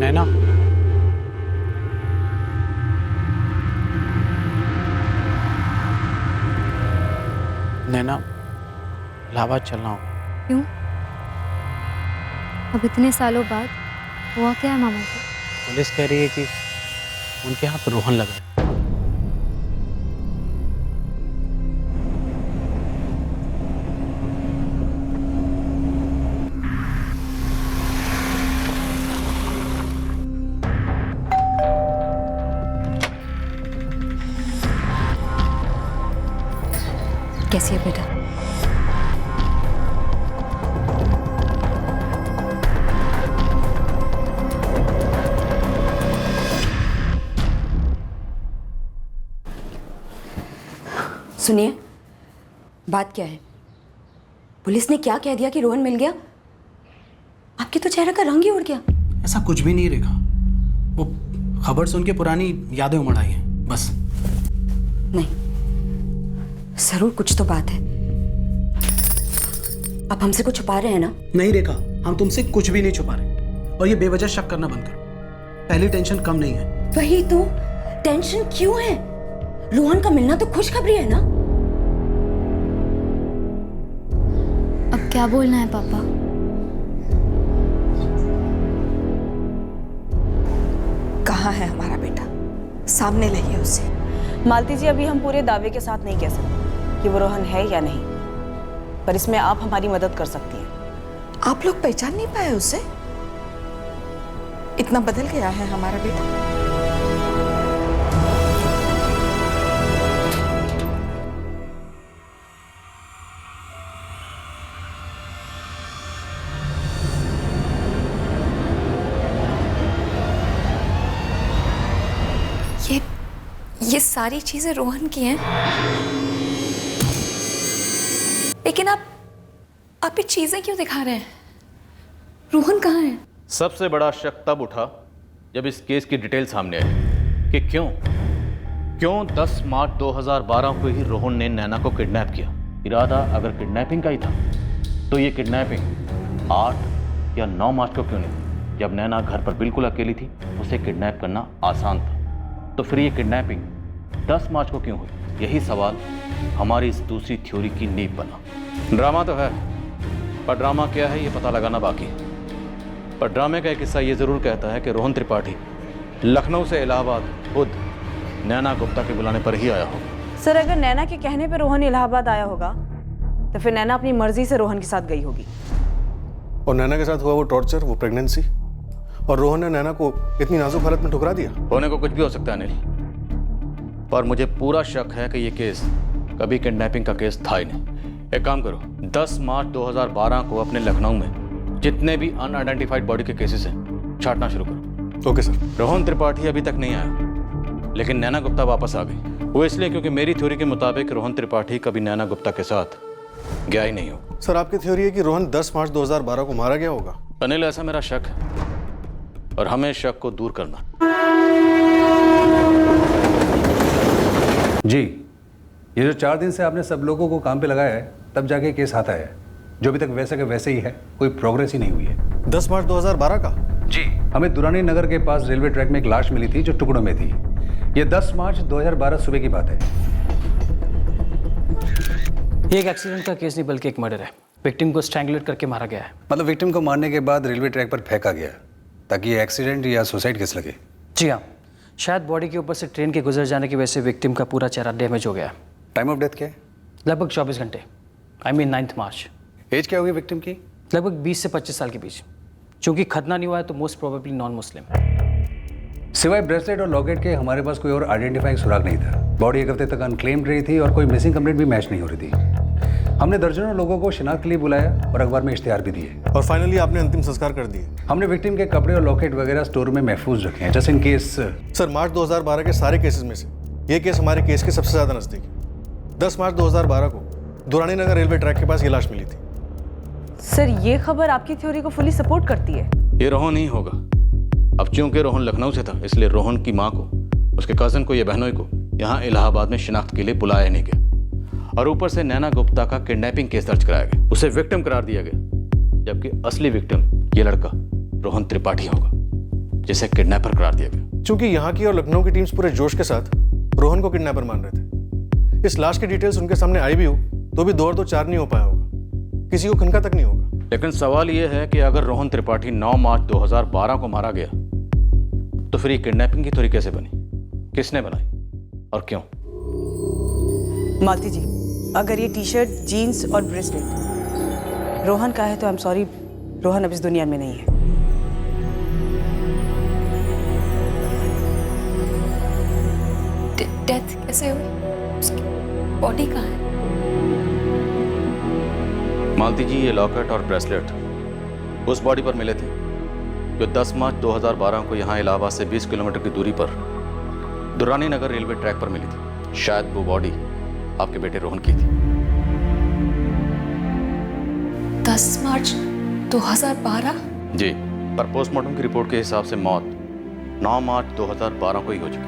नैना, नैना, इलाहाबाद चलना होगा। क्यों? अब इतने सालों बाद हुआ क्या है मामा जी? पुलिस कह रही है कि उनके हाथ रोहन लगा है। कैसी है बेटा? सुनिए, बात क्या है? पुलिस ने क्या कह दिया कि रोहन मिल गया? आपके तो चेहरे का रंग ही उड़ गया। ऐसा कुछ भी नहीं रेखा, वो खबर सुन के पुरानी यादें उमड़ आई हैं बस। नहीं, जरूर कुछ तो बात है। आप हमसे कुछ छुपा रहे हैं ना? नहीं रेखा, हम तुमसे कुछ भी नहीं छुपा रहे, और ये बेवजह शक करना बंद करो। पहली टेंशन कम नहीं है। वही तो, टेंशन क्यों है? रोहन का मिलना तो खुशखबरी है ना? अब क्या बोलना है पापा? कहाँ है हमारा बेटा? सामने लाइए उसे। मालती जी, अभी हम पूरे दावे के साथ नहीं कह सकते कि वो रोहन है या नहीं, पर इसमें आप हमारी मदद कर सकती हैं। आप लोग पहचान नहीं पाए उसे? इतना बदल गया है हमारा बेटा। ये सारी चीजें रोहन की हैं, लेकिन आप ये चीजें क्यों दिखा रहे हैं? रोहन कहाँ है? सबसे बड़ा शक तब उठा जब इस केस की डिटेल सामने आई कि क्यों 10 मार्च 2012 को ही रोहन ने नैना को किडनैप किया। इरादा अगर किडनैपिंग का ही था तो ये किडनैपिंग 8 या 9 मार्च को क्यों नहीं, जब नैना घर पर बिल्कुल अकेली थी, उसे किडनैप करना आसान था। तो फिर ये किडनैपिंग 10 मार्च को क्यों हुई? यही सवाल हमारी इस दूसरी थ्योरी की नींव बना। ड्रामा तो है, पर ड्रामा क्या है ये पता लगाना बाकी है। पर ड्रामे का एक हिस्सा ये जरूर कहता है कि रोहन त्रिपाठी लखनऊ से इलाहाबाद खुद नैना गुप्ता के बुलाने पर ही आया होगा। सर, अगर नैना के कहने पर रोहन इलाहाबाद आया होगा तो फिर नैना अपनी मर्जी से रोहन के साथ गई होगी। और नैना के साथ हुआ वो टॉर्चर, वो प्रेगनेंसी, और रोहन ने नैना को इतनी नाजुक हालत में ठुकरा दिया। होने को कुछ भी हो सकता है अनिल, पर मुझे पूरा शक है कि ये केस कभी किडनैपिंग का केस था ही नहीं। एक काम करो, 10 मार्च 2012 को अपने लखनऊ में जितने भी अनआइडेंटिफाइड बॉडी के केसेस हैं छांटना शुरू करो। Okay sir. रोहन त्रिपाठी अभी तक नहीं आया, लेकिन नैना गुप्ता वापस आ गई। वो इसलिए क्योंकि मेरी थ्योरी के मुताबिक रोहन त्रिपाठी कभी नैना गुप्ता के साथ गया ही नहीं हो। सर, आपकी थ्योरी है कि रोहन 10 मार्च 2012 को मारा गया होगा? अनिल, ऐसा मेरा शक है और हमें शक को दूर करना। जी, ये जो 4 दिन से आपने सब लोगों को काम पे लगाया है, तब जाके केस आता है। जो अभी तक वैसे के वैसे ही है, कोई प्रोग्रेस ही नहीं हुई है। 10 मार्च 2012 का? जी, हमें दुरानी नगर के पास रेलवे ट्रैक में एक लाश मिली थी जो टुकड़ों में थी। ये 10 मार्च 2012 सुबह की बात है। ये एक एक्सीडेंट का केस नहीं बल्कि एक मर्डर है। विक्टिम को स्ट्रैंगुलेट करके मारा गया है। मतलब विक्टिम को मारने के बाद रेलवे ट्रैक पर फेंका गया ताकि ये एक्सीडेंट या सुसाइड केस लगे? जी हाँ, शायद बॉडी के ऊपर से ट्रेन के गुजर जाने की वजह से विक्टिम का पूरा चेहरा डैमेज हो गया। टाइम ऑफ डेथ क्या है? लगभग 24 घंटे, I mean 9 मार्च। एज क्या होगी विक्टिम की? लगभग 20 से 25 साल के बीच। चूंकि खतना नहीं हुआ है तो मोस्ट प्रोबेबली नॉन मुस्लिम। सिवाय ब्रेसलेट और लॉकेट के हमारे पास कोई और आइडेंटिफाइंग सुराग नहीं था। बॉडी एक हफ्ते तक अनक्लेम्ड रही थी और कोई मिसिंग कंप्लेंट भी मैच नहीं हो रही थी। हमने दर्जनों लोगों को शिनाख्त के लिए बुलाया और अखबार में इश्तिहार भी दिए। और फाइनली आपने अंतिम संस्कार कर दिए? हमने विक्टिम के कपड़े और लॉकेट वगैरह स्टोर में महफूज रखे हैं, जस्ट इन केस। सर, मार्च 2012 के सारे केसेस में से ये केस हमारे केस के सबसे ज़्यादा नज़दीक है। 10 मार्च 2012 को दुरानी नगर रेलवे ट्रैक के पास ये लाश मिली थी। सर, ये खबर आपकी थ्योरी को फुली सपोर्ट करती है। ये रोहन नहीं होगा। अब चूंकि रोहन लखनऊ से था, इसलिए रोहन की माँ को, उसके कजन को या बहनोई को यहाँ इलाहाबाद में शिनाख्त के लिए बुलाया नहीं गया। और ऊपर से नैना गुप्ता का किडनैपिंग केस दर्ज कराया गया, उसे विक्टिम करार दिया गया, जबकि असली विक्टिम ये लड़का रोहन त्रिपाठी होगा। जिसे किडनैपर करार दिया गया। क्योंकि यहाँ की और लखनऊ की टीम्स पूरे जोश के साथ रोहन को किडनैपर मान रहे थे। इस लाश की डिटेल्स उनके सामने आई भी हो तो भी 2 और 2 4 नहीं हो पाया होगा, किसी को खनका तक नहीं होगा। लेकिन सवाल यह है कि अगर रोहन त्रिपाठी 9 मार्च 2012 को मारा गया तो फिर ये किडनैपिंग की थ्योरी कैसे बनी, किसने बनाई और क्यों? मालती जी, अगर ये टी शर्ट, जीन्स और ब्रेसलेट रोहन का है तो आई एम सॉरी, रोहन अब इस दुनिया में नहीं है। डेथ कैसे हुई? उसकी बॉडी कहाँ है? मालती जी, ये लॉकेट और ब्रेसलेट उस बॉडी पर मिले थे जो 10 मार्च 2012 को यहाँ इलाहाबाद से 20 किलोमीटर की दूरी पर दुरानी नगर रेलवे ट्रैक पर मिली थी। शायद वो बॉडी आपके बेटे रोहन की थी। 10 मार्च 2012? जी, पर पोस्टमार्टम की रिपोर्ट के हिसाब से मौत 9 मार्च 2012 को ही हो चुकी थी।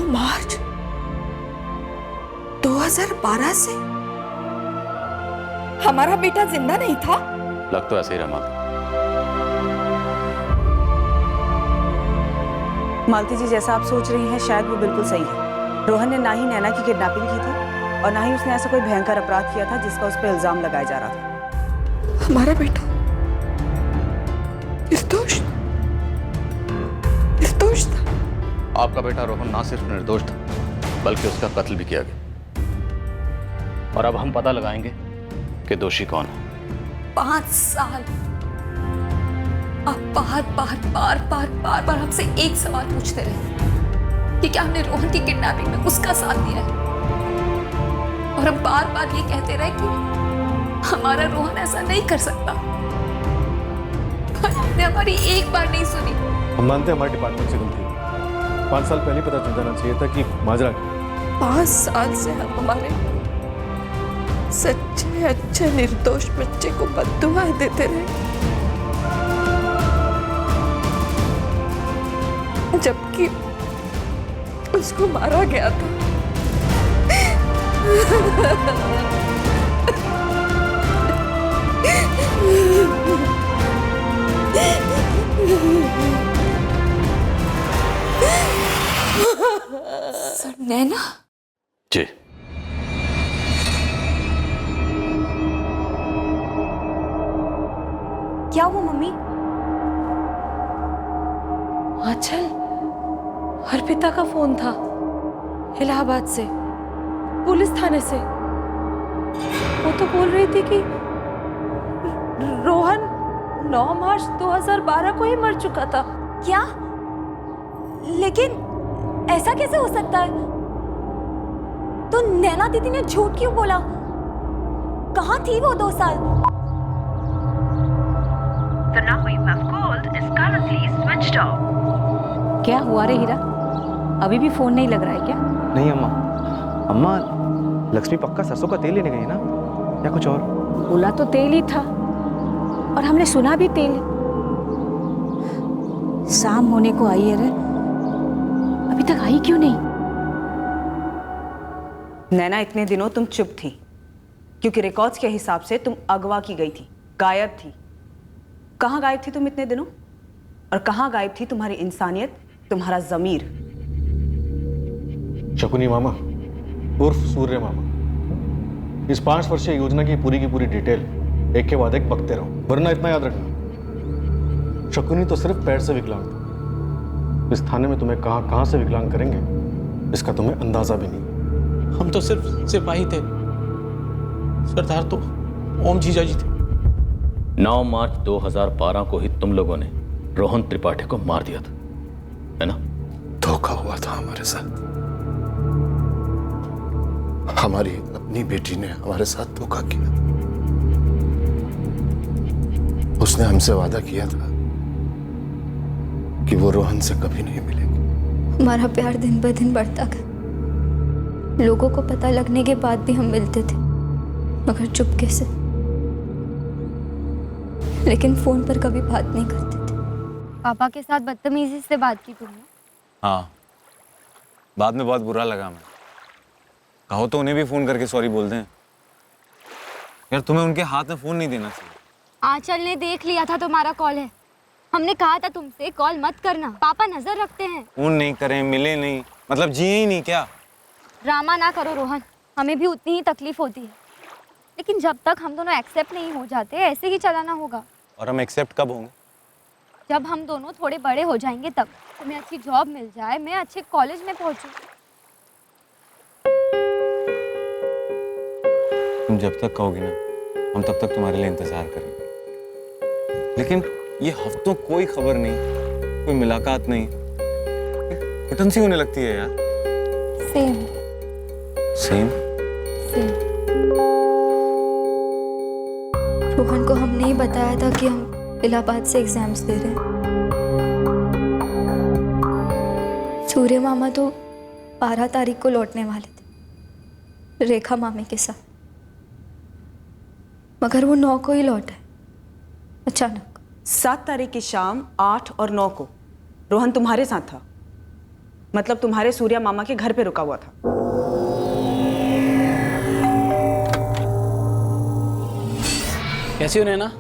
मार्च 2012 से हमारा बेटा जिंदा नहीं था? लग तो ऐसे ही रहा मालती। मालती जी, जैसा आप सोच रही हैं शायद वो बिल्कुल सही है। रोहन ने ना ही नैना की किडनैपिंग की थी और ना ही उसने ऐसा कोई भयंकर अपराध किया था जिसका उस पर इल्जाम लगाया जा रहा था। हमारा बेटा निर्दोष था। आपका बेटा रोहन ना सिर्फ निर्दोष था बल्कि उसका कत्ल भी किया गया और अब हम पता लगाएंगे कि दोषी कौन है। 5 साल आप बार हमसे एक सवाल पूछते रहे कि क्या हमने रोहन की किडनैपिंग में उसका साथ दिया है, और हम बार ये कहते रहे कि हमारा रोहन ऐसा नहीं कर सकता, पर आपने हमारी एक बार नहीं सुनी। हम मानते हैं हमारे डिपार्टमेंट से गलती हुई। 5 साल पहले पता चल जाना चाहिए था कि माजरा क्या। 5 साल से हम हमारे सच्चे अच्छे निर्दोष बच्चे को बद्दुआएं देते रहे, जबकि उसको मारा गया था। सर, नैना? जी, क्या हुआ मम्मी? आंचल, अर्पिता का फोन था इलाहाबाद से, पुलिस थाने से। वो तो बोल रही थी कि रोहन 9 मार्च 2012 को ही मर चुका था। क्या? लेकिन ऐसा कैसे हो सकता है? तो नैना दीदी ने झूठ क्यों बोला? कहाँ थी वो 2 साल? The number you have called is currently switched off. क्या हुआ रे हीरा, अभी भी फोन नहीं लग रहा है क्या? नहीं अम्मा, अम्मा लक्ष्मी पक्का सरसों का तेल लेने गई ना, या कुछ और? बोला तो तेल ही था और हमने सुना भी तेल। शाम होने को आई है रे, अभी तक आई क्यों नहीं? नैना, इतने दिनों तुम चुप थी क्योंकि रिकॉर्ड्स के हिसाब से तुम अगवा की गई थी, गायब थी। कहाँ गायब थी तुम इतने दिनों? और कहाँ गायब थी तुम्हारी इंसानियत, तुम्हारा जमीर? शकुनी मामा उर्फ सूर्य मामा, इस 5 वर्षीय योजना की पूरी डिटेल एक के बाद एक बकते रहो, वरना इतना याद रखना, शकुनी तो सिर्फ पैर से विकलांग था। इस थाने में तुम्हें कहां से विकलांग करेंगे इसका तुम्हें अंदाजा भी नहीं। हम तो सिर्फ सिपाही थे, सरदार तो ओम जीजा जी थे। 9 मार्च 2012 को ही तुम लोगों ने रोहन त्रिपाठी को मार दिया था, है ना? धोखा हुआ था हमारे साथ। हमारी अपनी बेटी ने हमारे साथ धोखा किया। उसने हमसे वादा किया था कि वो रोहन से कभी नहीं मिलेगी। हमारा प्यार दिन ब दिन बढ़ता गया। लोगों को पता लगने के बाद भी हम मिलते थे, मगर चुपके से। लेकिन फोन पर कभी बात नहीं करते थे। पापा के साथ बदतमीजी से बात की तुमने? हाँ, बाद में बहुत बुरा लगा। मैं कहो तो उन्हें भी फोन करके सॉरी बोल दें। यार तुम्हें उनके हाथ में फोन नहीं देना चाहिए। आंचल ने देख लिया था तुम्हारा कॉल है। हमने कहा था तुमसे कॉल मत करना, पापा नजर रखते हैं। फोन नहीं करें, मिले नहीं, मतलब जिए ही नहीं क्या? ड्रामा ना करो रोहन, हमें भी उतनी ही तकलीफ होती है, लेकिन जब तक हम दोनों एक्सेप्ट नहीं हो जाते ऐसे ही चलाना होगा। और हम एक्सेप्ट कब होंगे? जब हम दोनों थोड़े बड़े हो जाएंगे तब। तुम्हें अच्छी जॉब मिल जाए, मैं अच्छे कॉलेज में पहुंचूं। तुम जब तक कहोगी ना, हम तब तक तुम्हारे लिए इंतजार करेंगे। लेकिन ये हफ्तों कोई खबर नहीं, कोई मुलाकात नहीं, घुटन सी होने लगती है यार। Same same same. रोहन को हमने ही बताया था कि हम इलाहाबाद से एग्जाम्स दे रहे हैं। सूर्य मामा तो 12 तारीख को लौटने वाले थे रेखा मामी के साथ, मगर वो 9 को ही लौटे अचानक। 7 तारीख की शाम 8 और 9 को रोहन तुम्हारे साथ था, मतलब तुम्हारे सूर्या मामा के घर पे रुका हुआ था। कैसी हो नैना?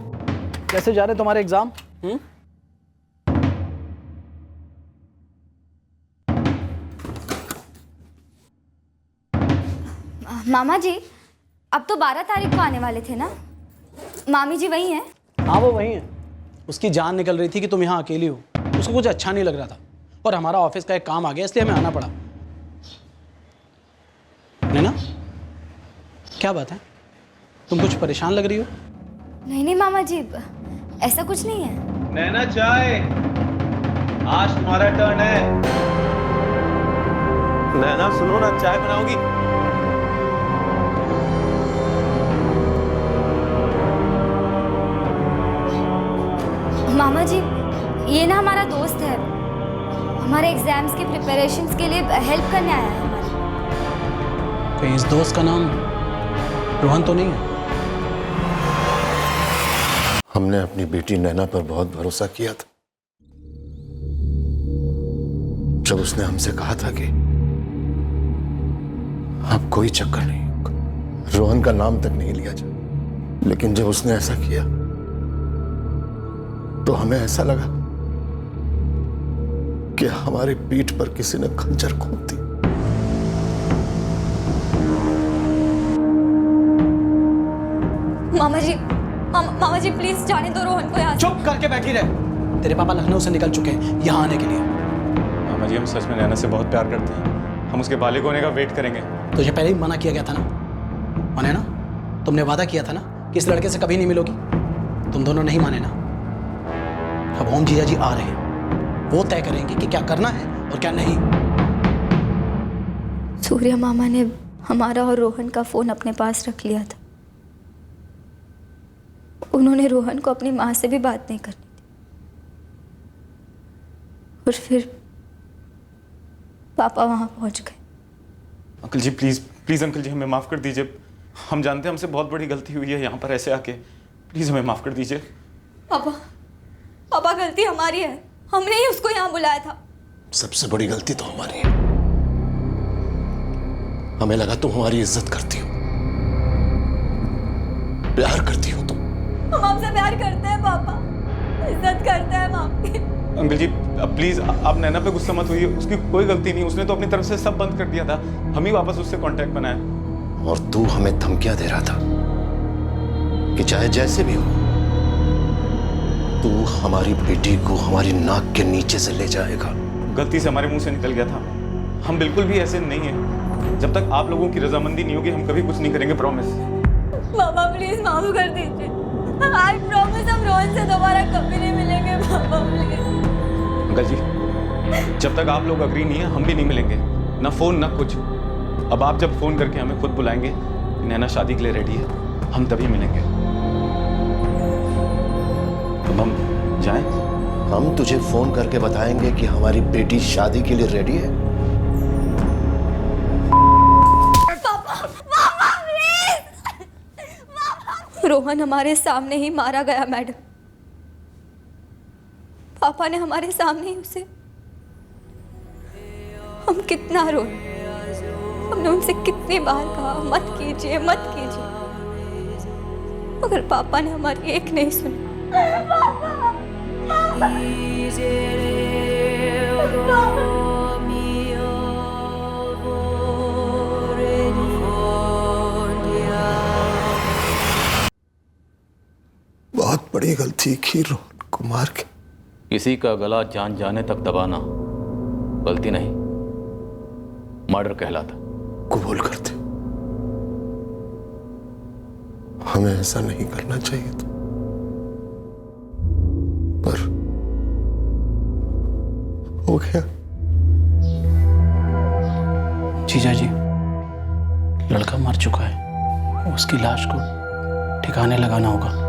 कैसे जा रहे तुम्हारे एग्जाम? मामा जी अब तो 12 तारीख को आने वाले थे ना? मामी जी वही हैं? हाँ वो वही है। उसकी जान निकल रही थी कि तुम यहाँ अकेली हो, उसको कुछ अच्छा नहीं लग रहा था और हमारा ऑफिस का एक काम आ गया इसलिए हमें आना पड़ा। नैना क्या बात है, तुम कुछ परेशान लग रही हो? नहीं नहीं मामा जी, ऐसा कुछ नहीं है। नैना चाय, आज तुम्हारा टर्न है। नैना सुनो ना, चाय बनाओगी? मामा जी ये ना हमारा दोस्त है, हमारे एग्जाम्स के प्रिपरेशंस के लिए हेल्प करने आया है हमारे। कहीं इस दोस्त का नाम रोहन तो नहीं है? हमने अपनी बेटी नैना पर बहुत भरोसा किया था। जब उसने हमसे कहा था कि अब कोई चक्कर नहीं, रोहन का नाम तक नहीं लिया जाए, लेकिन जब उसने ऐसा किया तो हमें ऐसा लगा कि हमारी पीठ पर किसी ने खंजर घोंप दी। मामा जी प्लीज जाने दो रोहन को यहाँ से। चुप करके बैठी रहे, तेरे पापा लखनऊ से निकल चुके हैं यहाँ आने के लिए। मामा जी हम सच में नैना से बहुत प्यार करते हैं, हम उसके बालिग होने का वेट करेंगे। तुझे पहले ही मना किया गया था ना, माने ना? तुमने वादा किया था ना कि इस लड़के से कभी नहीं मिलोगी, तुम दोनों नहीं माने ना। अब ओम जीजा जी आ रहे हैं, वो तय करेंगे कि क्या करना है और क्या नहीं। सूर्या मामा ने हमारा और रोहन का फोन अपने पास रख लिया था। उन्होंने रोहन को अपनी माँ से भी बात नहीं करनी थी। और फिर पापा वहां पहुंच गए। Uncle ji please please uncle ji हमें माफ कर दीजिए, हम जानते हैं हमसे बहुत बड़ी गलती हुई है यहाँ पर ऐसे आके, प्लीज हमें माफ कर दीजिए। पापा गलती हमारी है, हमने ही उसको यहाँ बुलाया था। सबसे बड़ी गलती तो हमारी है, हमें लगा तुम हमारी इज्जत करती हो, प्यार करती हो तुम। हम आपसे प्यार करते हैं पापा, इज्जत करते हैं हम आपकी। अंकल जी प्लीज आप नैना पे गुस्सा मत होइए, उसकी कोई गलती नहीं, उसने तो अपनी तरफ से सब बंद कर दिया था, हम ही वापस उससे कांटेक्ट बनाया। और तू हमें धमकियां दे रहा था कि चाहे जैसे भी हो तू हमारी बेटी को हमारी नाक के नीचे से ले जाएगा। गलती से हमारे मुंह से निकल गया था, हम बिल्कुल भी ऐसे नहीं है। जब तक आप लोगों की रजामंदी नहीं होगी हम कभी कुछ नहीं करेंगे, प्रॉमिस। पापा प्लीज माफ कर दीजिए, आई प्रॉमिस हम रोहन से दोबारा कभी नहीं मिलेंगे पापा प्लीज। अंकल जी जब तक आप लोग अग्री नहीं है हम भी नहीं मिलेंगे, ना फोन ना कुछ। अब आप जब फोन करके हमें खुद बुलाएंगे नैना शादी के लिए रेडी है, हम तभी मिलेंगे। अब हम जाएं? हम तुझे फोन करके बताएंगे कि हमारी बेटी शादी के लिए रेडी है। रोहन हमारे सामने ही मारा गया मैडम, पापा ने हमारे सामने ही उसे, हम कितना रोए, हमने उनसे कितनी बार कहा मत कीजिए मत कीजिए, मगर पापा ने हमारी एक नहीं सुनी। बहुत बड़ी गलती की रोहन को मार के। किसी का गला जान जाने तक दबाना गलती नहीं, मर्डर कहलाता। कबूल करते, हमें ऐसा नहीं करना चाहिए था, पर हो गया। जीजा जी, लड़का मर चुका है, उसकी लाश को ठिकाने लगाना होगा।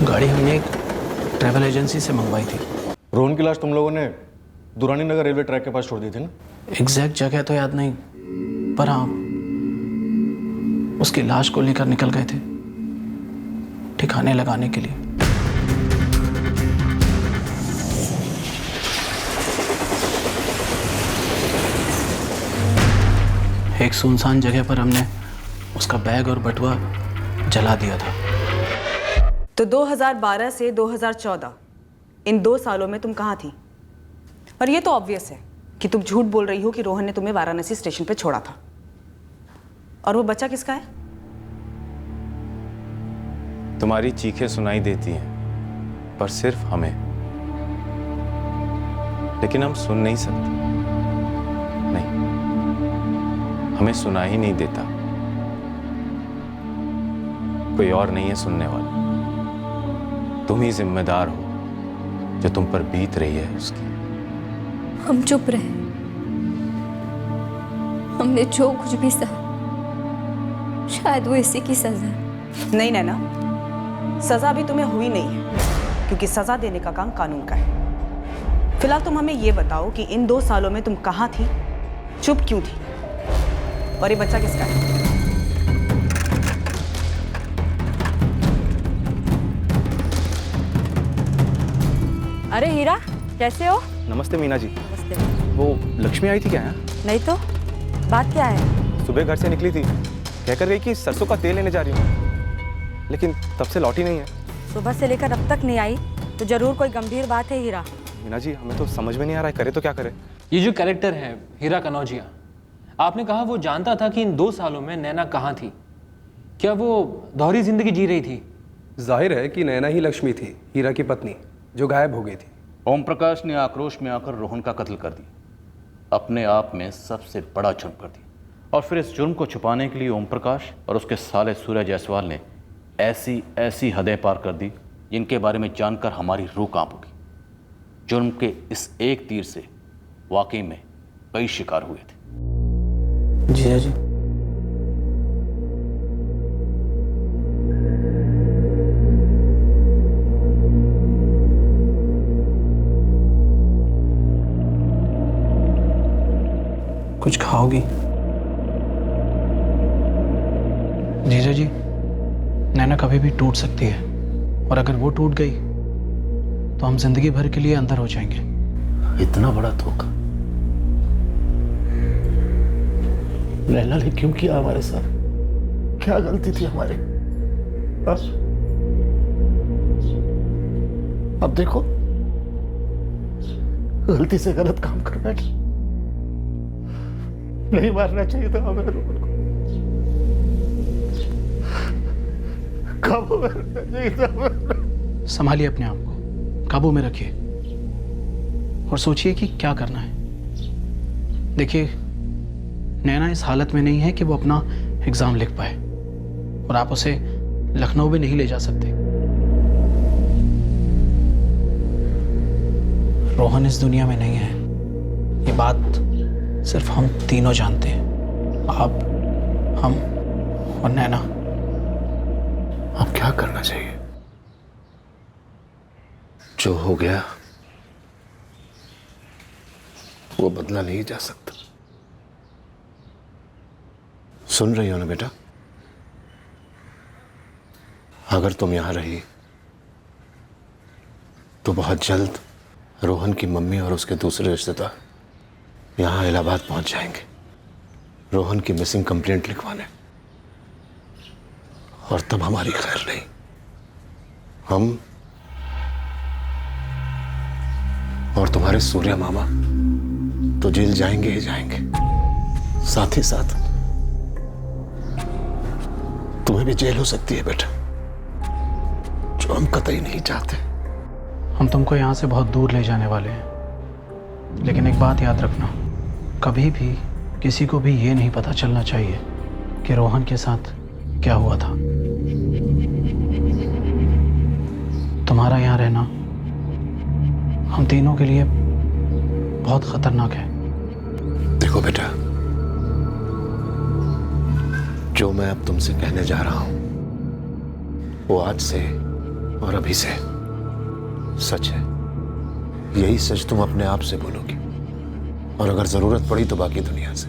गाड़ी हमने एक ट्रैवल एजेंसी से मंगवाई थी। रोहन की लाश तुम लोगों ने दुरानी नगर रेलवे ट्रैक के पास छोड़ दी थी ना? एग्जैक्ट जगह तो याद नहीं, पर हाँ, उसकी लाश को लेकर निकल गए थे ठिकाने लगाने के लिए। एक सुनसान जगह पर हमने उसका बैग और बटुआ जला दिया था। तो 2012 से 2014 इन 2 सालों में तुम कहाँ थी? और ये तो ऑब्वियस है कि तुम झूठ बोल रही हो कि रोहन ने तुम्हें वाराणसी स्टेशन पे छोड़ा था। और वो बच्चा किसका है? तुम्हारी चीखें सुनाई देती हैं, पर सिर्फ हमें, लेकिन हम सुन नहीं सकते। नहीं, हमें सुना ही नहीं देता। कोई और नहीं है सुनने वाला। तुम ही जिम्मेदार हो, जो तुम पर बीत रही है उसकी। हम चुप रहे, हमने जो कुछ भी सहा शायद वो इसी की सजा है। नहीं नैना, सजा भी तुम्हें हुई नहीं है, क्योंकि सजा देने का काम कानून का है। फिलहाल तुम हमें ये बताओ कि इन 2 सालों में तुम कहाँ थी, चुप क्यों थी, और ये बच्चा किसका है? अरे हीरा, कैसे हो? नमस्ते मीना जी। नमस्ते। वो लक्ष्मी आई थी क्या यहाँ? नहीं तो, बात क्या है? सुबह घर से निकली थी, कहकर गई कि सरसों का तेल लेने जा रही हूँ, लेकिन तब से लौटी नहीं है। सुबह से लेकर अब तक नहीं आई, तो जरूर कोई गंभीर बात है हीरा। मीना जी, हमें तो समझ में नहीं आ रहा है, करे तो क्या करे। ये जो कैरेक्टर है हीरा कनौजिया, आपने कहा वो जानता था कि इन 2 सालों में नैना कहाँ थी। क्या वो दोहरी जिंदगी जी रही थी? जाहिर है कि नैना ही लक्ष्मी थी, हीरा की पत्नी, जो गायब हो गई थी। ओम प्रकाश ने आक्रोश में आकर रोहन का कत्ल कर दिया, अपने आप में सबसे बड़ा जुर्म कर दिया। और फिर इस जुर्म को छुपाने के लिए ओम प्रकाश और उसके साले सूर्य जायसवाल ने ऐसी ऐसी हदें पार कर दी जिनके बारे में जानकर हमारी रूह कांप उठी। जुर्म के इस एक तीर से वाकई में कई शिकार हुए थे। जीजा जी, कुछ खाओगी? जीजा जी, नैना कभी भी टूट सकती है, और अगर वो टूट गई तो हम जिंदगी भर के लिए अंदर हो जाएंगे। इतना बड़ा धोखा नैना ने क्यों किया हमारे साथ? क्या गलती थी हमारी? बस अब देखो, गलती से गलत काम कर बैठी। नहीं मारना चाहिए था हमें रोहन को, काबू में रखना चाहिए था। संभालिए अपने आप को, काबू में रखिए और सोचिए कि क्या करना है। देखिए, नैना इस हालत में नहीं है कि वो अपना एग्जाम लिख पाए, और आप उसे लखनऊ भी नहीं ले जा सकते। रोहन इस दुनिया में नहीं है, ये बात सिर्फ हम तीनों जानते हैं, आप, हम और नैना। अब क्या करना चाहिए? जो हो गया वो बदला नहीं जा सकता। सुन रही हो ना बेटा? अगर तुम यहां रही तो बहुत जल्द रोहन की मम्मी और उसके दूसरे रिश्तेदार यहां इलाहाबाद पहुंच जाएंगे रोहन की मिसिंग कंप्लेंट लिखवाने। और तब हमारी खैर नहीं। हम और तुम्हारे सूर्या मामा तो जेल जाएंगे ही जाएंगे, साथ ही साथ तुम्हें भी जेल हो सकती है बेटा, जो हम कतई नहीं चाहते। हम तुमको यहाँ से बहुत दूर ले जाने वाले हैं, लेकिन एक बात याद रखना, कभी भी किसी को भी ये नहीं पता चलना चाहिए कि रोहन के साथ क्या हुआ था। तुम्हारा यहाँ रहना हम तीनों के लिए बहुत खतरनाक है। देखो बेटा, जो मैं अब तुमसे कहने जा रहा हूं वो आज से और अभी से सच है। यही सच तुम अपने आप से बोलोगी, और अगर जरूरत पड़ी तो बाकी दुनिया से।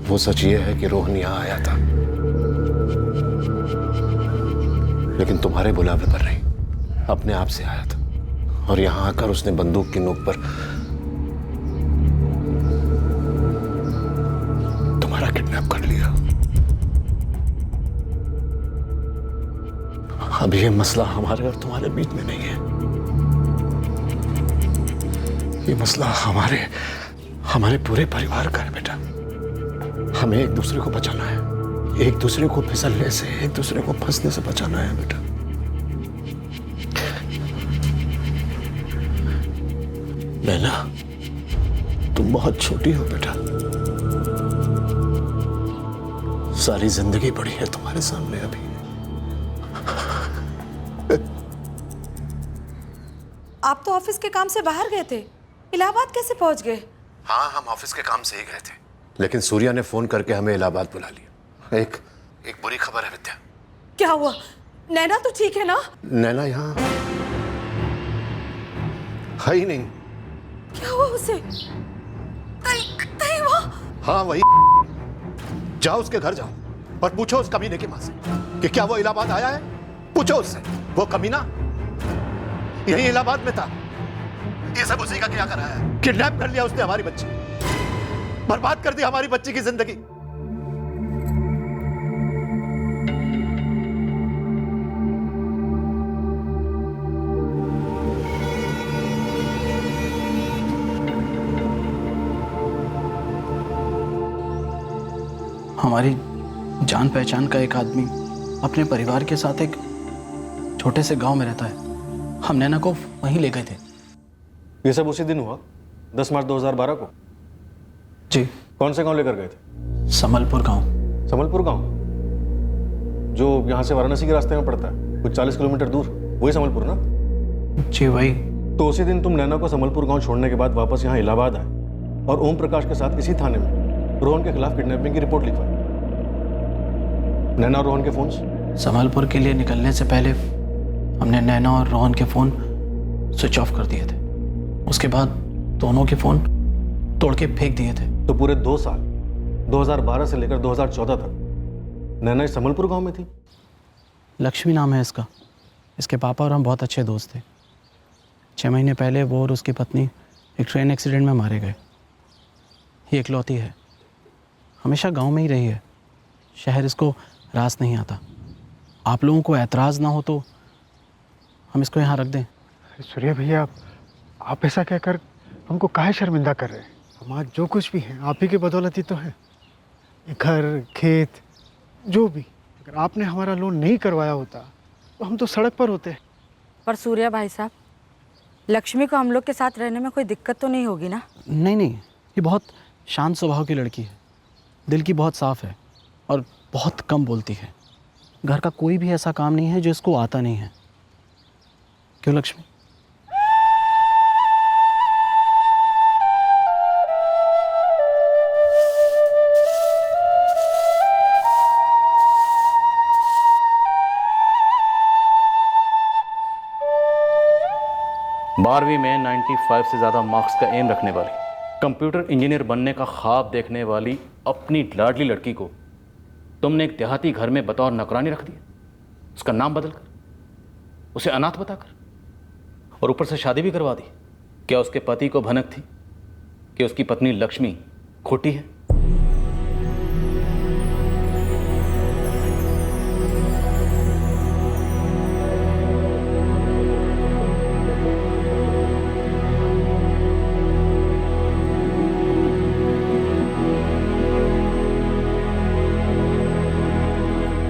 वो सच ये है कि रोहन यहां आया था, लेकिन तुम्हारे बुलावे पर नहीं, अपने आप से आया था। और यहां आकर उसने बंदूक की नोक पर तुम्हारा किडनैप कर लिया। अब ये मसला हमारे और तुम्हारे बीच में नहीं है, ये मसला हमारे पूरे परिवार का है बेटा। हमें एक दूसरे को बचाना है, एक दूसरे को फिसलने से, एक दूसरे को फंसने से बचाना है बेटा। नैना, तुम बहुत छोटी हो बेटा, सारी जिंदगी पड़ी है तुम्हारे सामने अभी। आप तो ऑफिस के काम से बाहर गए थे, इलाहाबाद कैसे पहुंच गए? हाँ, हम ऑफिस के काम से ही गए थे, लेकिन सूर्या ने फोन करके हमें इलाहाबाद बुला लिया। एक बुरी खबर है विद्या। क्या हुआ? नैना तो ठीक है ना? नैना यहाँ है ही नहीं। क्या हुआ उसे? कहीं वो? हाँ वही। जाओ उसके घर जाओ और पूछो उस कमीने की मां से कि क्या वो इलाहाबाद आया है। पूछो उससे, वो कमीना यही इलाहाबाद में था। ये सब उसी का क्या कराया है? किडनैप कर लिया उसने हमारी बच्ची, बर्बाद कर दी हमारी बच्ची की जिंदगी। हमारी जान पहचान का एक आदमी अपने परिवार के साथ एक छोटे से गांव में रहता है। हम नैना को वहीं ले गए थे। ये सब उसी दिन हुआ, 10 मार्च 2012 को? जी। कौन से गांव लेकर गए थे? समलपुर गांव। समलपुर गांव जो यहाँ से वाराणसी के रास्ते में पड़ता है, कुछ 40 किलोमीटर दूर, वही समलपुर ना? जी वही। तो उसी दिन तुम नैना को समलपुर गांव छोड़ने के बाद वापस यहाँ इलाहाबाद आए और ओम प्रकाश के साथ इसी थाने में रोहन के खिलाफ किडनैपिंग की रिपोर्ट लिखवाई। नैना और रोहन के फोन? समलपुर के लिए निकलने से पहले हमने नैना और रोहन के फ़ोन स्विच ऑफ कर दिए थे। उसके बाद दोनों के फ़ोन तोड़ के फेंक दिए थे। तो पूरे 2 साल 2012 से लेकर 2014 तक नैना इस समलपुर गांव में थी? लक्ष्मी नाम है इसका। इसके पापा और हम बहुत अच्छे दोस्त थे। 6 महीने पहले वो और उसकी पत्नी एक ट्रेन एक्सीडेंट में मारे गए। ये इकलौती है, हमेशा गांव में ही रही है। शहर इसको रास नहीं आता। आप लोगों को ऐतराज़ ना हो तो हम इसको यहाँ रख दें। सूर्या भैया, आप ऐसा कहकर हमको काहे शर्मिंदा कर रहे हैं? हम आज जो कुछ भी हैं आप ही के बदौलत ही तो हैं। ये घर, खेत, जो भी। अगर आपने हमारा लोन नहीं करवाया होता तो हम तो सड़क पर होते। पर सूर्या भाई साहब, लक्ष्मी को हम लोग के साथ रहने में कोई दिक्कत तो नहीं होगी ना? नहीं नहीं, ये बहुत शांत स्वभाव की लड़की है, दिल की बहुत साफ़ है और बहुत कम बोलती है। घर का कोई भी ऐसा काम नहीं है जो इसको आता नहीं है। क्यों लक्ष्मी? बारहवीं में 95 से ज़्यादा मार्क्स का एम रखने वाली कंप्यूटर इंजीनियर बनने का ख्वाब देखने वाली अपनी लाडली लड़की को तुमने एक देहाती घर में बतौर नौकरानी रख दिया, उसका नाम बदलकर, उसे अनाथ बताकर, और ऊपर से शादी भी करवा दी। क्या उसके पति को भनक थी कि उसकी पत्नी लक्ष्मी खोटी है?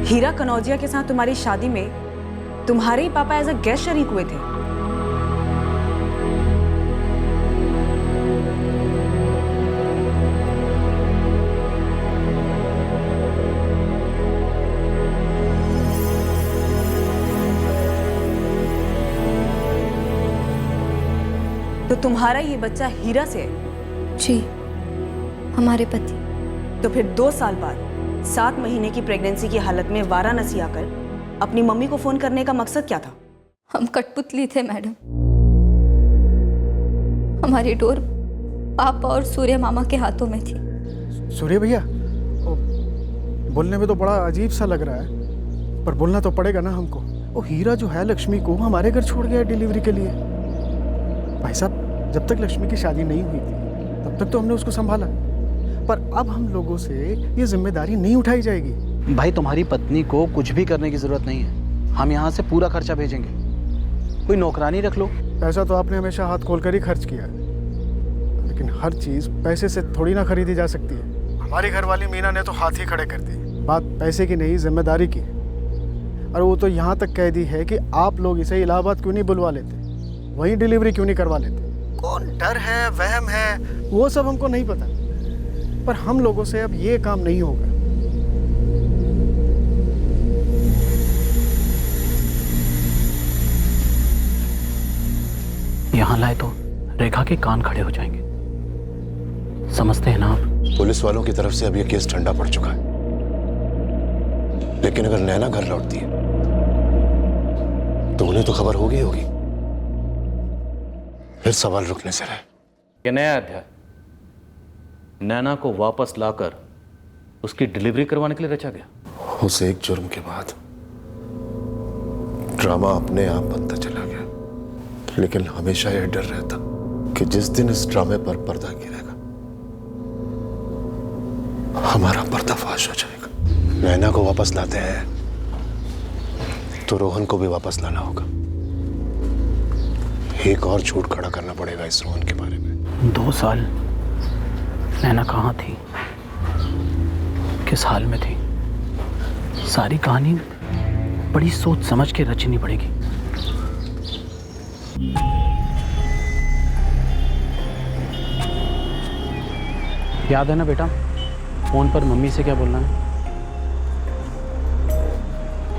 हीरा कनौजिया के साथ तुम्हारी शादी में तुम्हारे ही पापा एज अ गेस्ट शरीक हुए थे। तो तुम्हारा ये बच्चा हीरा से है? जी, हमारे पति। तो फिर 2 साल बाद 7 महीने की प्रेगनेंसी की हालत में वाराणसी आकर अपनी मम्मी को फोन करने का मकसद क्या था? हम कठपुतली थे मैडम। हमारी डोर पापा और सूर्य मामा के हाथों में थी। सूर्य भैया, बोलने में तो बड़ा अजीब सा लग रहा है, पर बोलना तो पड़ेगा ना हमको। वो हीरा जो है लक्ष्मी को हमारे घर छोड़ गया डिलीवरी के लिए। भाई साहब, जब तक लक्ष्मी की शादी नहीं हुई थी तब तक तो हमने उसको संभाला, पर अब हम लोगों से ये जिम्मेदारी नहीं उठाई जाएगी। भाई, तुम्हारी पत्नी को कुछ भी करने की जरूरत नहीं है, हम यहाँ से पूरा खर्चा भेजेंगे। कोई नौकरानी रख लो। पैसा तो आपने हमेशा हाथ खोलकर ही खर्च किया है, लेकिन हर चीज पैसे से थोड़ी ना खरीदी जा सकती है। हमारी घरवाली मीना ने तो हाथ ही खड़े कर दिए। बात पैसे की नहीं, जिम्मेदारी की। और वो तो यहाँ तक कह दी है कि आप लोग इसे इलाहाबाद क्यों नहीं बुलवा लेते, वहीं डिलीवरी क्यों नहीं करवा लेते। कौन डर है, वहम है, वो सब हमको नहीं पता, पर हम लोगों से अब ये काम नहीं होगा। यहाँ लाए तो रेखा के कान खड़े हो जाएंगे, समझते हैं ना आप? पुलिस वालों की तरफ से अब ये केस ठंडा पड़ चुका है, लेकिन अगर नैना घर लौटती है तो उन्हें तो खबर होगी होगी। फिर सवाल रुकने से रहे। ये नया अध्याय नैना को वापस लाकर उसकी डिलीवरी करवाने के लिए रचा गया। उस एक जुर्म के बाद ड्रामा अपने आप बनता चला गया, लेकिन हमेशा यह डर रहता कि जिस दिन इस ड्रामे पर पर्दा गिरेगा हमारा पर्दाफाश हो जाएगा। नैना को वापस लाते हैं तो रोहन को भी वापस लाना होगा। एक और झूठ खड़ा करना पड़ेगा इस रोहन के बारे में। 2 साल नैना कहाँ थी, किस हाल में थी, सारी कहानी बड़ी सोच समझ के रचनी पड़ेगी। याद है ना बेटा, फोन पर मम्मी से क्या बोलना है?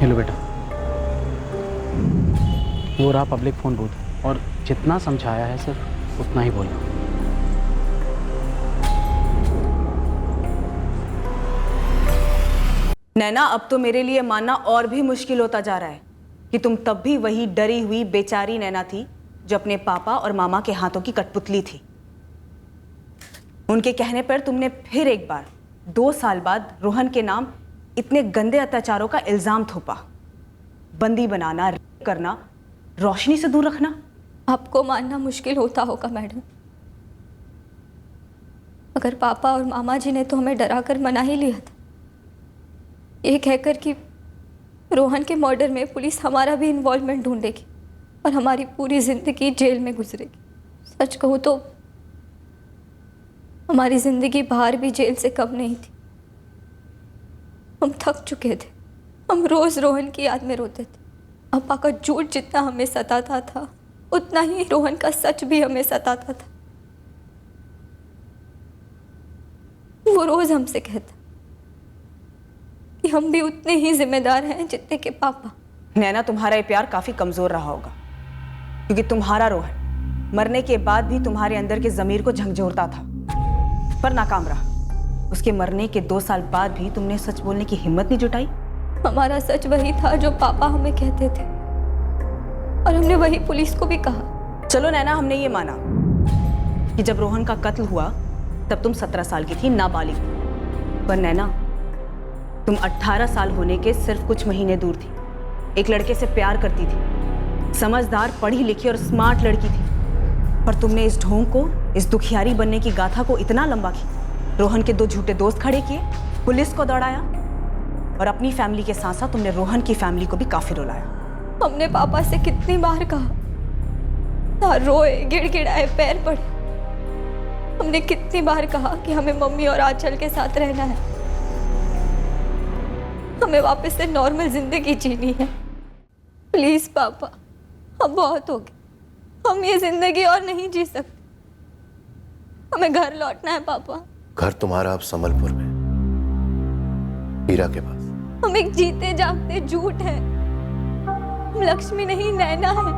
हेलो बेटा, वो रहा पब्लिक फोन बूथ, और जितना समझाया है सिर्फ उतना ही बोलना। नैना, अब तो मेरे लिए मानना और भी मुश्किल होता जा रहा है कि तुम तब भी वही डरी हुई बेचारी नैना थी जो अपने पापा और मामा के हाथों की कठपुतली थी। उनके कहने पर तुमने फिर एक बार 2 साल बाद रोहन के नाम इतने गंदे अत्याचारों का इल्जाम थोपा। बंदी बनाना, रेप करना, रोशनी से दूर रखना। आपको मानना मुश्किल होता होगा मैडम, मगर पापा और मामा जी ने तो हमें डराकर मना ही लिया था, ये कहकर कि रोहन के मर्डर में पुलिस हमारा भी इन्वॉल्वमेंट ढूंढेगी और हमारी पूरी जिंदगी जेल में गुजरेगी। सच कहूँ तो हमारी जिंदगी बाहर भी जेल से कम नहीं थी। हम थक चुके थे, हम रोज रोहन की याद में रोते थे। पापा का झूठ जितना हमें सताता था उतना ही रोहन का सच भी हमें सताता था। वो रोज हमसे कहता कि हम भी उतने ही जिम्मेदार हैं जितने के पापा। नैना, तुम्हारा ये प्यार काफी कमजोर रहा होगा, क्योंकि तुम्हारा रोहन मरने के बाद भी तुम्हारे अंदर के जमीर को झंझोरता था, पर नाकाम रहा। उसके मरने के 2 साल बाद भी तुमने सच बोलने की हिम्मत नहीं जुटाई। हमारा सच वही था जो पापा हमें कहते थे, और हमने वही पुलिस को भी कहा। चलो नैना, हमने ये माना कि जब रोहन का कत्ल हुआ तब तुम 17 साल की थी, नाबालिग। पर नैना, तुम 18 साल होने के सिर्फ कुछ महीने दूर थी। एक लड़के से प्यार करती थी, समझदार, पढ़ी लिखी और स्मार्ट लड़की थी। पर तुमने इस ढोंग को, इस दुखियारी बनने की गाथा को इतना लंबा किया, रोहन के 2 झूठे दोस्त खड़े किए, पुलिस को दौड़ाया और अपनी फैमिली के साथ साथ तुमने रोहन की फैमिली को भी काफी रुलाया। हमने पापा से कितनी बार कहा, ना रोए, गिड़गिड़ाए, पैर पड़े। हमने कितनी बार कहा कि हमें मम्मी और आंचल के साथ रहना है, हमें वापस से नॉर्मल जिंदगी जीनी है। प्लीज पापा, अब बहुत हो गया, हम ये जिंदगी और नहीं जी सकते। हमें घर लौटना है पापा। घर तुम्हारा अब संबलपुर में, हीरा के पास। हम एक जीते जागते झूठ है, हम लक्ष्मी नहीं नैना है।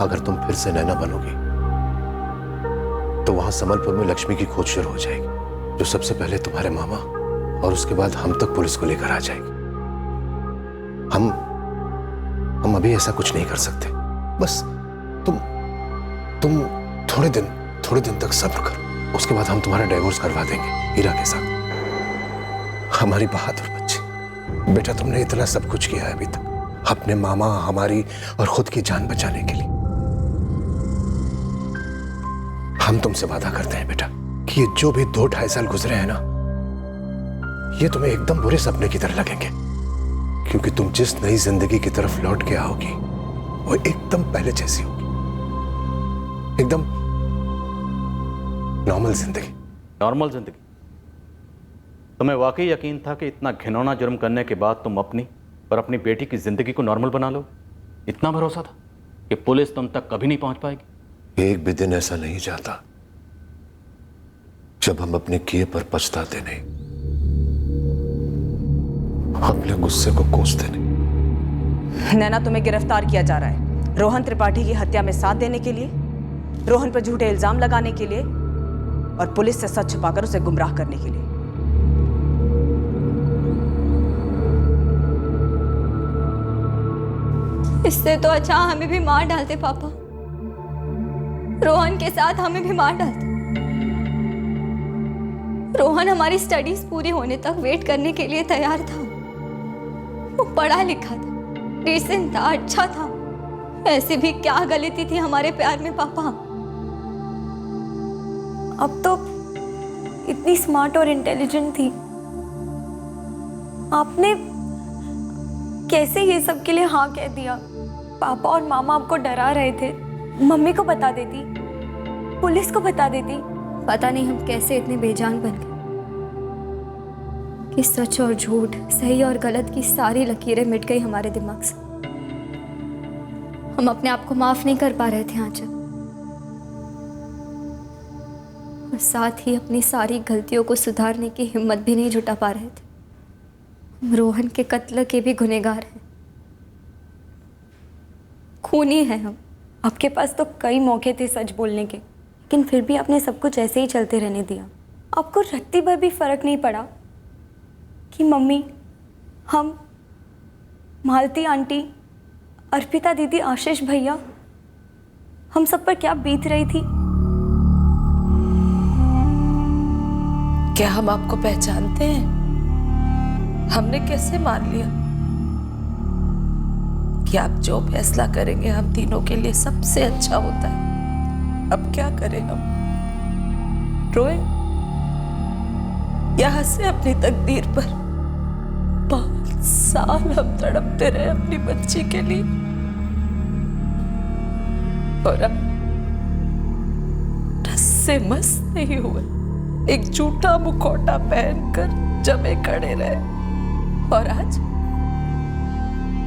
अगर तुम फिर से नैना बनोगी तो वहां संबलपुर में लक्ष्मी की खोज शुरू हो जाएगी, जो सबसे पहले तुम्हारे मामा और उसके बाद हम तक पुलिस को लेकर आ जाएगी। हम अभी ऐसा कुछ नहीं कर सकते। बस तुम थोड़े दिन तक सब्र करो, उसके बाद हम तुम्हारा डिवोर्स करवा देंगे हीरा के साथ। हमारी बहादुर बच्ची, बेटा तुमने इतना सब कुछ किया है अभी तक, अपने मामा, हमारी और खुद की जान बचाने के लिए। हम तुमसे वादा करते हैं बेटा कि ये जो भी 2-2.5 साल गुजरे हैं ना, ये तुम्हें एकदम बुरे सपने की तरह लगेंगे, क्योंकि तुम जिस नई जिंदगी की तरफ लौट के आओगी वो एकदम पहले जैसी होगी, एकदम नॉर्मल जिंदगी। नॉर्मल जिंदगी? तुम्हें वाकई यकीन था कि इतना घिनौना जुर्म करने के बाद तुम अपनी और अपनी बेटी की जिंदगी को नॉर्मल बना लो? इतना भरोसा था कि पुलिस तुम तक कभी नहीं पहुंच पाएगी? एक भी दिन ऐसा नहीं जाता जब हम अपने किए पर पछताते नहीं, अपने गुस्से को कोसते नहीं। नैना, तुम्हें गिरफ्तार किया जा रहा है रोहन त्रिपाठी की हत्या में साथ देने के लिए, रोहन पर झूठे इल्जाम लगाने के लिए और पुलिस से सच छुपाकर उसे गुमराह करने के लिए। इससे तो अच्छा हमें भी मार डालते पापा, रोहन के साथ हमें भी मार डालते। रोहन हमारी स्टडीज पूरी होने तक वेट करने के लिए तैयार था। वो पढ़ा लिखा था, डिसेंट था, अच्छा था। ऐसे भी क्या गलती थी हमारे प्यार में पापा? अब तो इतनी स्मार्ट और इंटेलिजेंट थी, आपने कैसे ये सब के लिए हाँ कह दिया? पापा और मामा आपको डरा रहे थे, मम्मी को बता देती, पुलिस को बता देती। पता नहीं हम कैसे इतने बेजान बन गए कि सच और झूठ, सही और गलत की सारी लकीरें मिट गई हमारे दिमाग से। हम अपने आप को माफ नहीं कर पा रहे थे आंचल, और साथ ही अपनी सारी गलतियों को सुधारने की हिम्मत भी नहीं जुटा पा रहे थे। हम रोहन के कत्ल के भी गुनहगार हैं, खूनी हैं हम। आपके पास तो कई मौके थे सच बोलने के, लेकिन फिर भी आपने सब कुछ ऐसे ही चलते रहने दिया। आपको रत्ती भर भी फर्क नहीं पड़ा कि मम्मी, हम, मालती आंटी, अर्पिता दीदी, आशीष भैया, हम सब पर क्या बीत रही थी। क्या हम आपको पहचानते हैं? हमने कैसे मान लिया कि आप जो फैसला करेंगे हम तीनों के लिए सबसे अच्छा होता है? अब क्या करें हम? रोए या हंसे अपनी तकदीर पर? 5 साल हम तड़पते रहे अपनी बच्ची के लिए, और अब टस से मस नहीं हुए, एक झूठा मुखौटा पहनकर जमे खड़े रहे। और आज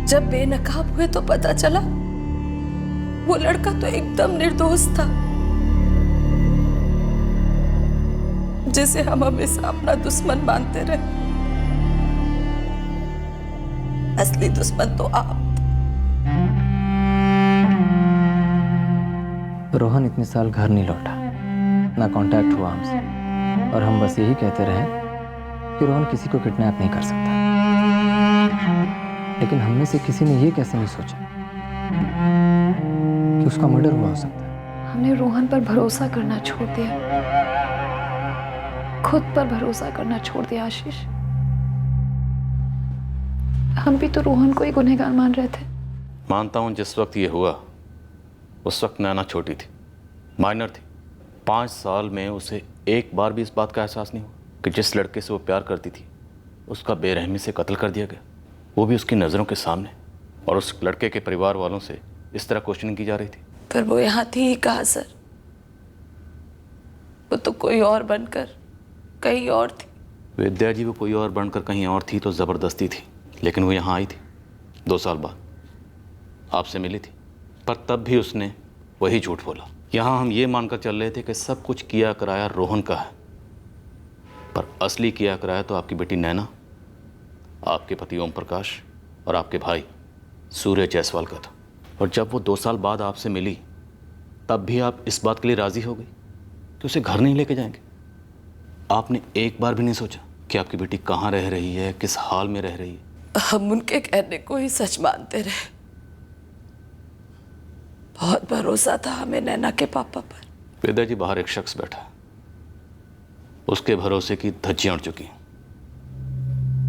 जब बेनकाब हुए तो पता चला वो लड़का तो एकदम निर्दोष था, जिसे हम हमेशा अपना दुश्मन मानते रहे। असली दुश्मन तो आप। रोहन इतने साल घर नहीं लौटा, ना कांटेक्ट हुआ हमसे, और हम बस यही कहते रहे कि रोहन किसी को किडनैप नहीं कर सकता। लेकिन हम में से किसी ने ये कैसे नहीं सोचा कि उसका मर्डर हुआ हो सकता है। हमने रोहन पर भरोसा करना छोड़ दिया, खुद पर भरोसा करना छोड़ दिया आशीष। हम भी तो रोहन को ही गुनहगार मान रहे थे। मानता हूं जिस वक्त ये हुआ उस वक्त नैना छोटी थी, माइनर थी। 5 साल में उसे एक बार भी इस बात का एहसास नहीं हुआ कि जिस लड़के से वो प्यार करती थी उसका बेरहमी से कत्ल कर दिया गया, वो भी उसकी नज़रों के सामने, और उस लड़के के परिवार वालों से इस तरह क्वेश्चनिंग की जा रही थी। पर वो यहाँ थी ही कहाँ सर? वो तो कोई और बनकर कहीं और थी। विद्या जी, वो कोई और बनकर कहीं और थी तो ज़बरदस्ती थी, लेकिन वो यहाँ आई थी 2 साल बाद, आपसे मिली थी, पर तब भी उसने वही झूठ बोला। यहाँ हम ये मानकर चल रहे थे कि सब कुछ किया कराया रोहन का है, पर असली किया कराया तो आपकी बेटी नैना, आपके पति ओम प्रकाश और आपके भाई सूर्य जायसवाल का था। और जब वो 2 साल बाद आपसे मिली तब भी आप इस बात के लिए राज़ी हो गई कि उसे घर नहीं लेके जाएंगे। आपने एक बार भी नहीं सोचा कि आपकी बेटी कहाँ रह रही है, किस हाल में रह रही है? हम उनके कहने को ही सच मानते रहे। बहुत भरोसा था हमें नैना के पापा पर। विद्या जी, बाहर एक शख्स बैठा है, उसके भरोसे की धज्जियां उड़ चुकी हैं।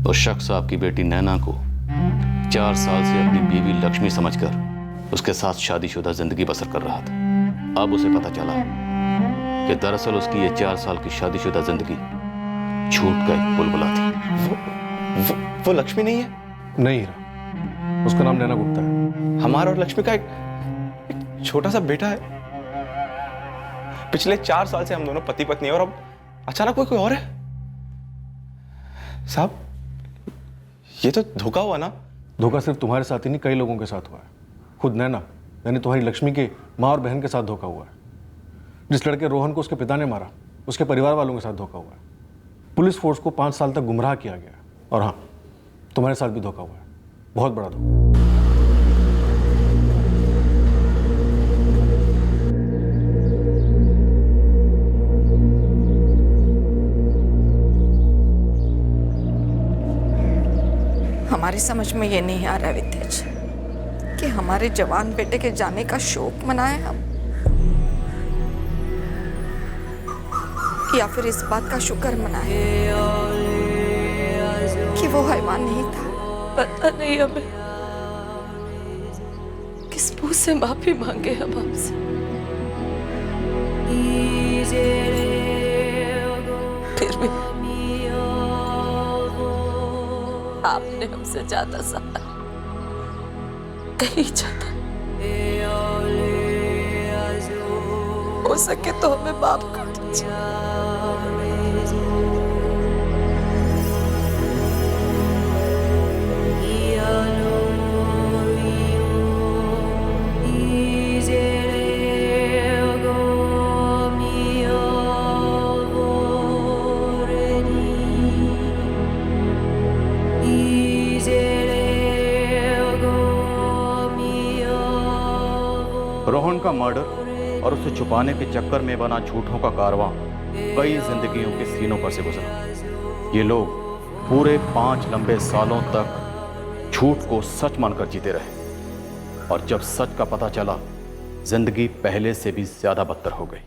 वो शख्स आपकी बेटी नैना को 4 साल से अपनी बीवी लक्ष्मी समझकर उसके साथ शादीशुदा जिंदगी बसर कर रहा था। अब उसे पता चला कि दरअसल उसकी ये 4 साल की शादीशुदा जिंदगी झूठ का एक बुलबुला थी। वो लक्ष्मी नहीं है? नहीं हीरा, उसका नाम नैना गुप्ता है। हमारा और लक्ष्मी का एक छोटा सा बेटा है। पिछले 4 साल से हम दोनों पति पत्नी हैं और अब अचानक कोई और है। साहब, ये तो धोखा हुआ ना? धोखा सिर्फ तुम्हारे साथ ही नहीं, कई लोगों के साथ हुआ है। खुद नैना यानी तुम्हारी लक्ष्मी के माँ और बहन के साथ धोखा हुआ है। जिस लड़के रोहन को उसके पिता ने मारा, उसके परिवार वालों के साथ धोखा हुआ है। पुलिस फोर्स को 5 साल तक गुमराह किया गया। और हाँ, तुम्हारे साथ भी धोखा हुआ है, बहुत बड़ा धोखा। हमारी समझ में ये नहीं आ रहा विद्या जी कि हमारे जवान बेटे के जाने का शोक मनाएं हम, या फिर इस बात का शुक्र मनाएं कि वो हैवान नहीं था। पता नहीं हमें किस मुंह से माफी मांगे हम आपसे। फिर भी आपने हमसे ज्यादा सहा, कहीं ज्यादा। हो सके तो हमें माफ कर दीजिए। रोहन का मर्डर और उसे छुपाने के चक्कर में बना झूठों का कारवां कई जिंदगियों के सीनों पर से गुजरा। ये लोग पूरे 5 लंबे सालों तक झूठ को सच मानकर जीते रहे, और जब सच का पता चला जिंदगी पहले से भी ज्यादा बदतर हो गई।